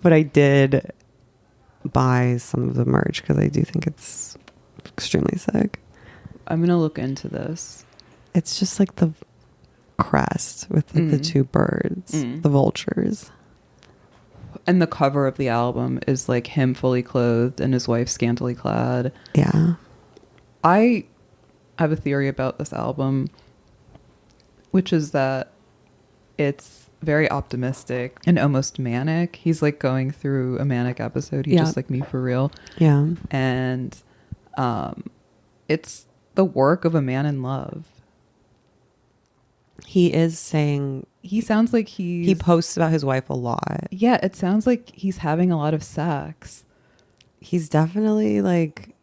But I did buy some of the merch because I do think it's extremely sick. I'm gonna look into this. It's just like the crest with like the two birds, the vultures. And the cover of the album is like him fully clothed and his wife scantily clad. Yeah. I have a theory about this album, which is that it's very optimistic and almost manic. He's like going through a manic episode. He's just like me for real. Yeah. And it's the work of a man in love. He is saying... He sounds like he posts about his wife a lot. Yeah, it sounds like he's having a lot of sex. He's definitely like...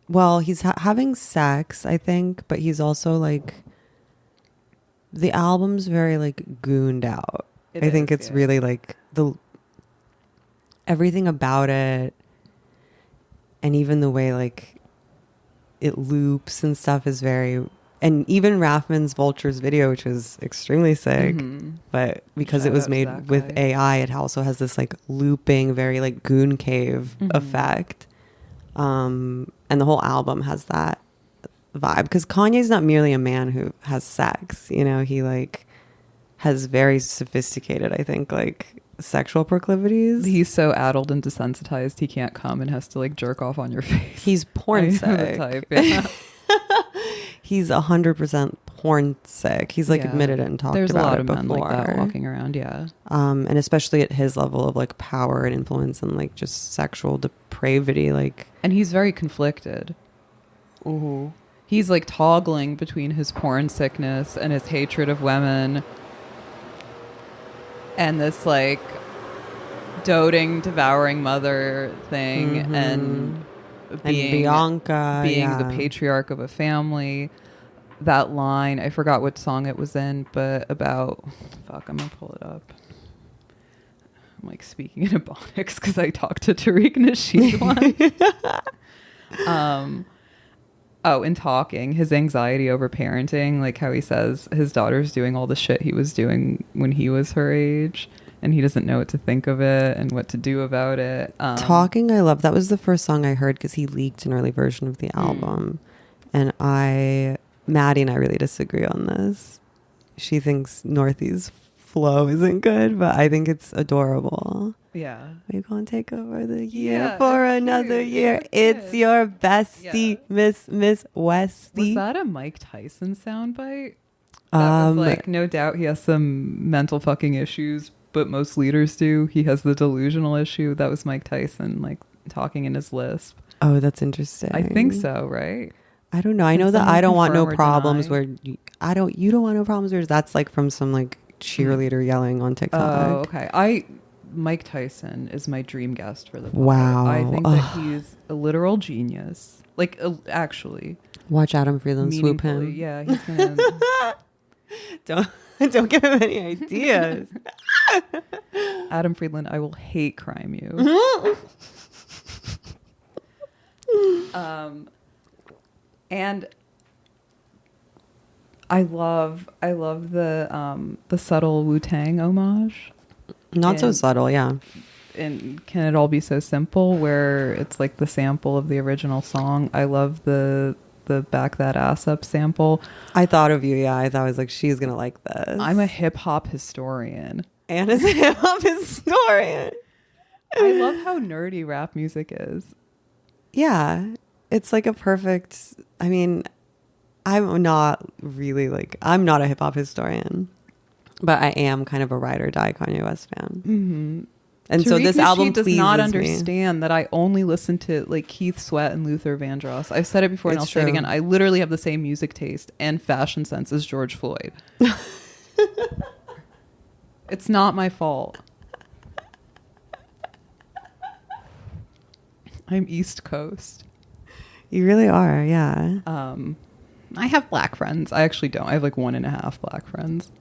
Well, he's having sex, I think, but he's also like... The album's very like gooned out. I think it's really like everything about it, and even the way like it loops and stuff is very... And even Raffman's Vultures video, which was extremely sick, but because it was made with AI, it also has this like looping, very like goon cave effect. And the whole album has that vibe, because Kanye's not merely a man who has sex, you know, he like has very sophisticated, I think, like sexual proclivities. He's so addled and desensitized he can't come and has to like jerk off on your face. He's porn sick. Type, yeah. He's 100% porn sick. He's like admitted it and talked There's about a lot it of before. men like that walking around, yeah. And especially at his level of like power and influence and like just sexual depravity, like. And he's very conflicted. He's like toggling between his porn sickness and his hatred of women, and this like doting, devouring mother thing, and Bianca being the patriarch of a family. That line, I forgot what song it was in, but about I'm gonna pull it up. I'm like speaking in Ebonics because I talked to Tariq Nasheed once. In talking, his anxiety over parenting, like how he says his daughter's doing all the shit he was doing when he was her age, and he doesn't know what to think of it and what to do about it. Talking, I love. That was the first song I heard because he leaked an early version of the album. And Maddie and I really disagree on this. She thinks Northy's flow isn't good, but I think it's adorable. Yeah. We're going to take over the year for another year. It's your bestie, Miss Westie. Was that a Mike Tyson soundbite? That was like, no doubt he has some mental fucking issues, but most leaders do. He has the delusional issue. That was Mike Tyson, like talking in his lisp. Oh, that's interesting. I think so, right? I don't know. I know that I don't want no problems where you don't want no problems where that's like from some like cheerleader yelling on TikTok. Oh, okay. Mike Tyson is my dream guest for the podcast. Wow. I think that he's a literal genius. Like, actually. Watch Adam Friedland swoop him. Yeah, he's gonna... Don't give him any ideas. Adam Friedland, I will hate crime you. And I love the subtle Wu-Tang homage. Not so subtle, yeah. And Can It All Be So Simple, where it's like the sample of the original song. I love the Back That Ass Up sample. I thought of you, yeah. I thought I was like, she's gonna like this. I'm a hip hop historian. Anna's a hip hop historian. I love how nerdy rap music is. Yeah. It's like a perfect, I mean, I'm not a hip hop historian, but I am kind of a ride or die Kanye West fan. Mm-hmm. And so this album does not understand me. that I only listen to like Keith Sweat and Luther Vandross. I've said it before and I'll say it again. I literally have the same music taste and fashion sense as George Floyd. It's not my fault. I'm East Coast. You really are, yeah. I have black friends. I actually don't. I have like 1.5 black friends.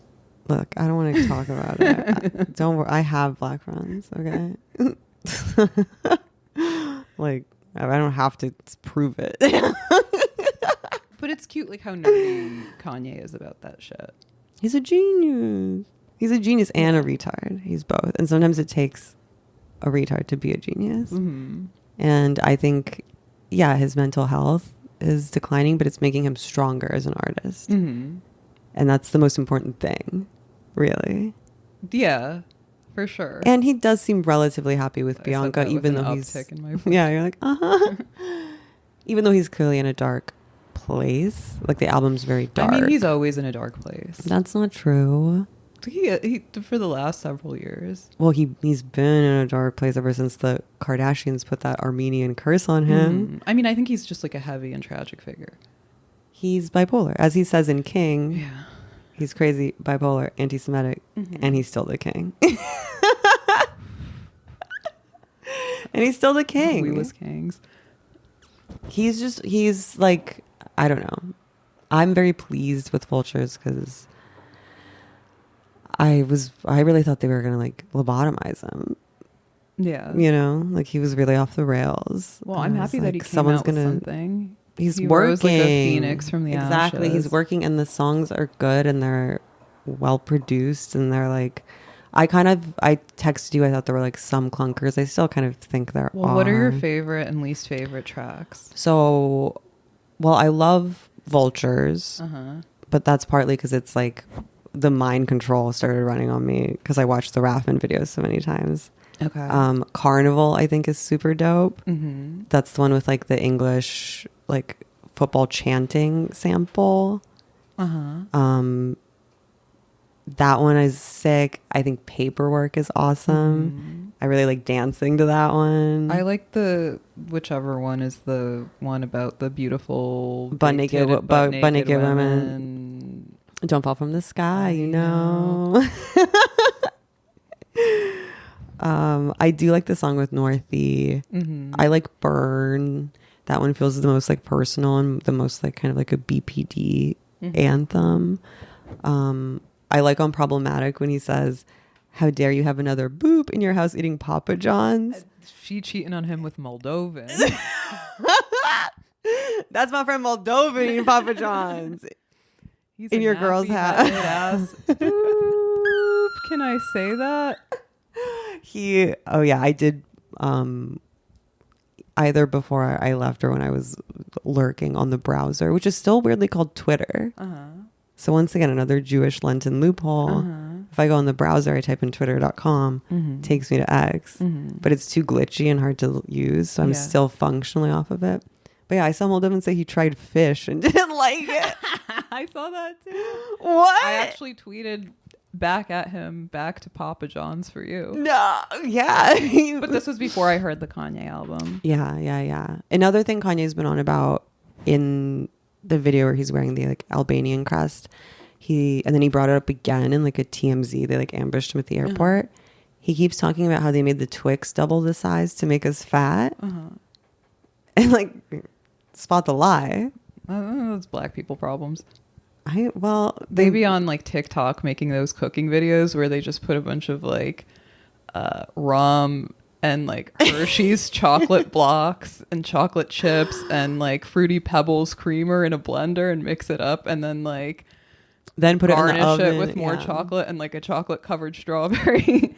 Look, I don't want to talk about it. Don't worry. I have black friends, okay? Like, I don't have to prove it. But it's cute, like how nerdy Kanye is about that shit. He's a genius. He's a genius and a retard. He's both. And sometimes it takes a retard to be a genius. Mm-hmm. And I think, yeah, his mental health is declining, but it's making him stronger as an artist. Mm-hmm. And that's the most important thing, really. Yeah, for sure. And he does seem relatively happy with I Bianca, even though he's in my yeah, you're like, uh-huh. Even though he's clearly in a dark place. Like, the album's very dark. I mean, he's always in a dark place. That's not true. He for the last several years. Well, he's been in a dark place ever since the Kardashians put that Armenian curse on him. Mm-hmm. I mean, I think he's just like a heavy and tragic figure. He's bipolar. As he says in King, Yeah. he's crazy, bipolar, anti-Semitic, and he's still the king. And he's still the king. We was kings. He's like, I don't know. I'm very pleased with Vultures because I really thought they were going to like lobotomize him. Yeah. You know, like he was really off the rails. Well, I'm happy that he came out with something. He's he working. Rose like a phoenix from the exactly. ashes. He's working, and the songs are good, and they're well produced, and they're like, I texted you. I thought there were like some clunkers. I still kind of think there are. Well, what are your favorite and least favorite tracks? So, well, I love Vultures, but that's partly because it's like the mind control started running on me because I watched the Raffin videos so many times. Okay. Carnival, I think, is super dope. Mm-hmm. That's the one with like the English like football chanting sample. That one is sick. I think Paperwork is awesome. I really like dancing to that one. I like whichever one is the one about the beautiful butt naked women. women. Don't fall from the sky, you know. I do like the song with Northie. I like Burn. That one feels the most like personal and the most like kind of like a BPD anthem. I like on Problematic when he says, "How dare you have another boop in your house eating Papa John's?" She cheating on him with Moldovan. That's my friend Moldovan eating Papa John's. He's in your girl's house. Boop. Can I say that? I did either before I left or when I was lurking on the browser, which is still weirdly called Twitter. So once again, another Jewish Lenten loophole. If I go on the browser, I type in twitter.com, takes me to X, but it's too glitchy and hard to use. So I'm still functionally off of it. But yeah, I saw Moldovan say he tried fish and didn't like it. I saw that too. What? I actually tweeted back at him, back to Papa John's for you. No, yeah. But this was before I heard the Kanye album. Yeah. Another thing Kanye's been on about in the video where he's wearing the like Albanian crest, and then he brought it up again in like a TMZ. They like ambushed him at the airport. He keeps talking about how they made the Twix double the size to make us fat. And like, spot the lie. Those black people problems. They be on like TikTok making those cooking videos where they just put a bunch of like rum and like Hershey's chocolate blocks and chocolate chips and like Fruity Pebbles creamer in a blender and mix it up and then put it in the oven, it with more chocolate and like a chocolate covered strawberry.